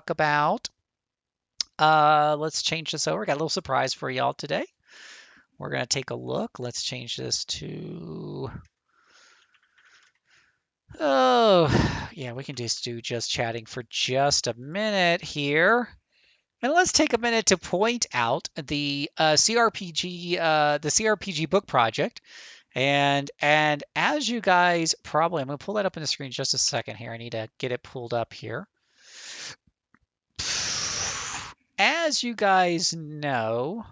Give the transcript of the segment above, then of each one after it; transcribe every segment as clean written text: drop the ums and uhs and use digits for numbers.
talk about, let's change this over. Got a little surprise for y'all today. We're going to take a look. Let's change this to, oh, yeah, we can just do just chatting for just a minute here. And let's take a minute to point out the CRPG book project. And as you guys probably, I'm going to pull that up on the screen just a second here. I need to get it pulled up here. As you guys know,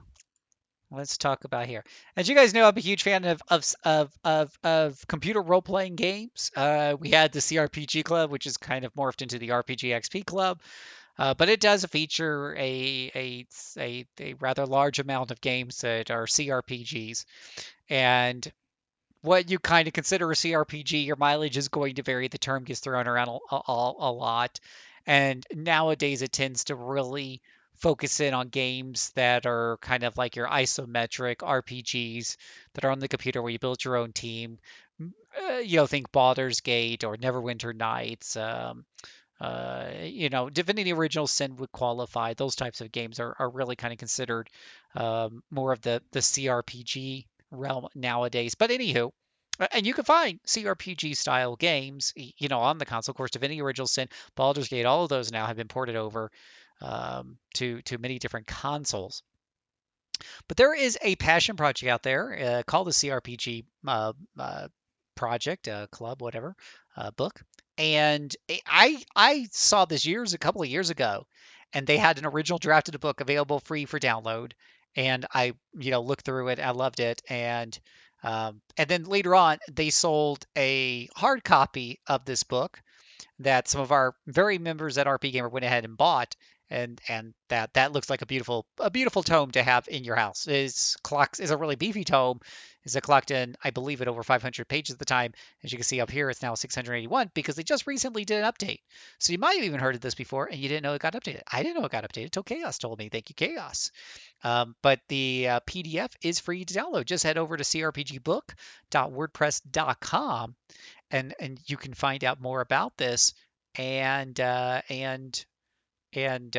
let's talk about here. As you guys know, I'm a huge fan of computer role playing games. We had the CRPG Club, which is kind of morphed into the RPG XP Club, but it does feature a rather large amount of games that are CRPGs. And what you kind of consider a CRPG, your mileage is going to vary. The term gets thrown around a lot. And nowadays it tends to really focus in on games that are kind of like your isometric RPGs that are on the computer where you build your own team. Think Baldur's Gate or Neverwinter Nights. Divinity Original Sin would qualify. Those types of games are really kind of considered more of the CRPG realm nowadays. But anywho, and you can find CRPG style games, on the console. Of course, Divinity Original Sin, Baldur's Gate, all of those now have been ported over to many different consoles. But there is a passion project out there called the CRPG project, club, whatever, book. And I saw this a couple of years ago, and they had an original draft of the book available free for download. And I, looked through it. I loved it. And then later on, they sold a hard copy of this book that some of our very members at RP Gamer went ahead and bought, and that looks like a beautiful tome to have in your house. Is a really beefy tome. Is it clocked in, I believe, at over 500 pages at the time. As you can see up here, it's now 681 because they just recently did an update. So you might have even heard of this before and you didn't know it got updated. I didn't know it got updated until Chaos told me. Thank you, Chaos. But the PDF is free to download. Just head over to crpgbook.wordpress.com and you can find out more about this and uh, and and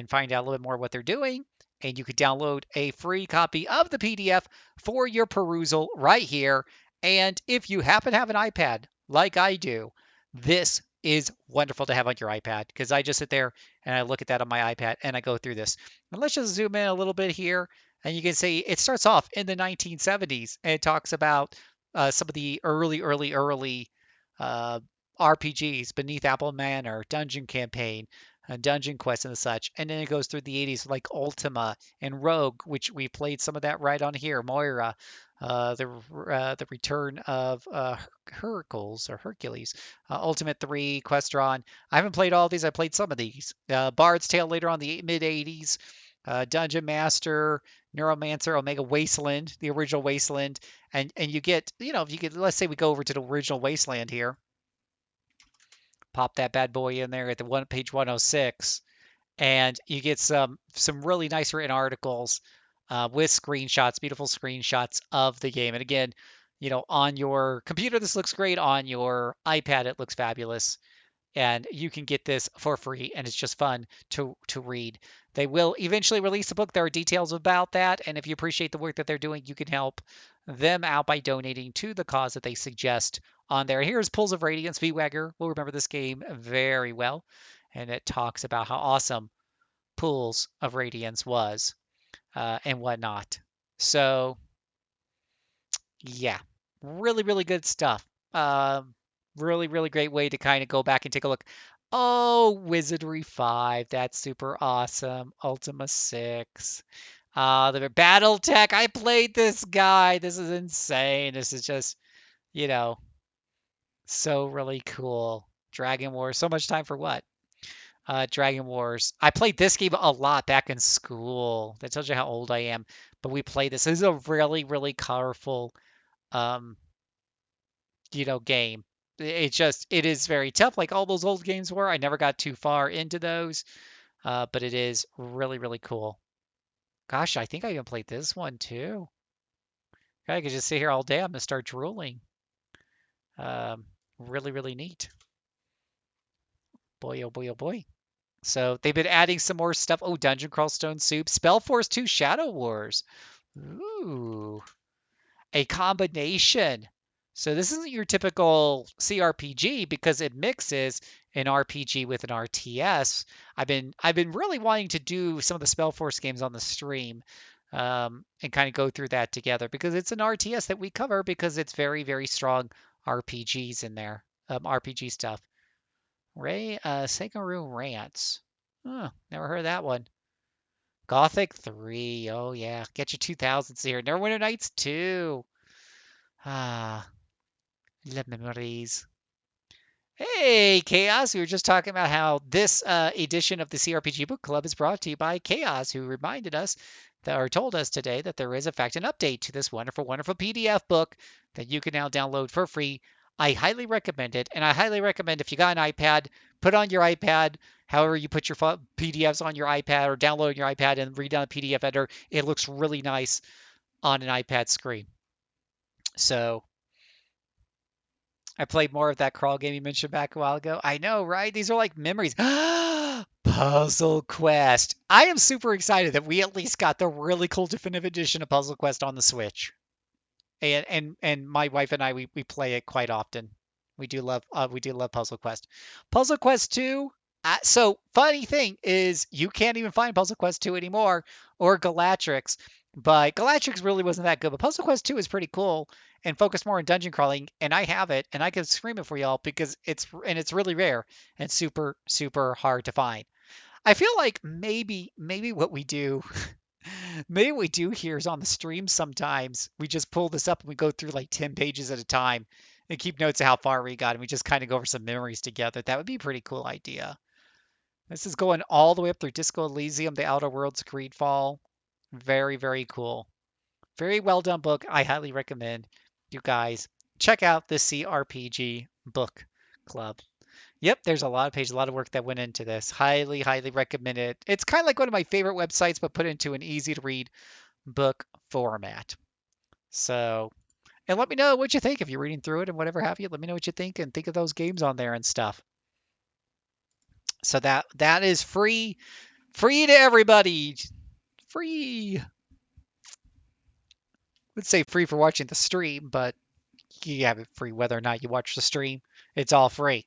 find out a little bit more what they're doing. And you could download a free copy of the PDF for your perusal right here. And if you happen to have an iPad like I do, this is wonderful to have on your iPad because I just sit there and I look at that on my iPad and I go through this. And let's just zoom in a little bit here. And you can see it starts off in the 1970s and it talks about some of the early uh, RPGs, Beneath Apple Manor, Dungeon Campaign, Dungeon Quest and such. And then it goes through the 80s like Ultima and Rogue, which we played some of that right on here. Moira, the return of Hercules or Hercules, Ultimate 3, Questron. I haven't played all these. I played some of these. Bard's Tale later on the mid 80s. Dungeon Master, Neuromancer, Omega Wasteland, the original Wasteland, and you get, if you could, let's say we go over to the original Wasteland here, pop that bad boy in there at the page 106, and you get some really nice written articles with screenshots, beautiful screenshots of the game. And again, on your computer this looks great, on your iPad it looks fabulous, and you can get this for free, and it's just fun to read. They will eventually release a book. There are details about that, and if you appreciate the work that they're doing, you can help them out by donating to the cause that they suggest on there. Here's Pools of Radiance. VWagger will remember this game very well, and it talks about how awesome Pools of Radiance was and whatnot. So yeah, really, really good stuff. Really, really great way to kind of go back and take a look. Oh, Wizardry 5. That's super awesome. Ultima 6. The Battle Tech. I played this guy. This is insane. This is just, you know, so really cool. Dragon Wars. So much time for what? Dragon Wars. I played this game a lot back in school. That tells you how old I am. But we played this. This is a really, really colorful um, game. It is very tough, like all those old games were. I never got too far into those, but it is really, really cool. Gosh, I think I even played this one too. I could just sit here all day. I'm gonna start drooling. Um, really, really neat. Boy, oh boy, oh boy. So they've been adding some more stuff. Oh, Dungeon Crawl Stone Soup, Spellforce 2 Shadow Wars. Ooh, a combination. So this isn't your typical CRPG because it mixes an RPG with an RTS. I've been really wanting to do some of the Spellforce games on the stream, and kind of go through that together because it's an RTS that we cover because it's very very strong RPGs in there, RPG stuff. Ray Sekaru Rants. Oh, never heard of that one. Gothic 3. Oh yeah, get your 2000s here. Neverwinter Nights 2. Ah, la memories. Hey, Chaos. We were just talking about how this edition of the CRPG Book Club is brought to you by Chaos, who reminded us that, or told us today, that there is, in fact, an update to this wonderful, wonderful PDF book that you can now download for free. I highly recommend it. And I highly recommend if you got an iPad, put on your iPad, however you put your PDFs on your iPad or download on your iPad and read on a PDF editor. It looks really nice on an iPad screen. So I played more of that crawl game you mentioned back a while ago. I know, right? These are like memories. Puzzle Quest. I am super excited that we at least got the really cool definitive edition of Puzzle Quest on the Switch. And my wife and I we play it quite often. We do love Puzzle Quest. Puzzle Quest 2. So funny thing is you can't even find Puzzle Quest 2 anymore or Galatrix, but Galatrix really wasn't that good. But Puzzle Quest 2 is pretty cool and focused more on dungeon crawling, and I have it and I can scream it for y'all because it's really rare and super super hard to find. I feel like maybe what we do maybe what we do here is on the stream sometimes we just pull this up and we go through like 10 pages at a time and keep notes of how far we got and we just kind of go over some memories together. That would be a pretty cool idea. This is going all the way up through Disco Elysium, The Outer Worlds, Greedfall. Very, very cool. Very well done book. I highly recommend you guys check out the CRPG book club. Yep, there's a lot of pages, a lot of work that went into this. Highly, highly recommend it. It's kind of like one of my favorite websites, but put into an easy to read book format. So, and let me know what you think if you're reading through it and whatever have you. Let me know what you think and think of those games on there and stuff. So that is free, free to everybody. Free. I would say free for watching the stream, but you have it free whether or not you watch the stream. It's all free.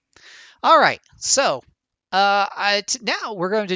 All right. So, now we're going to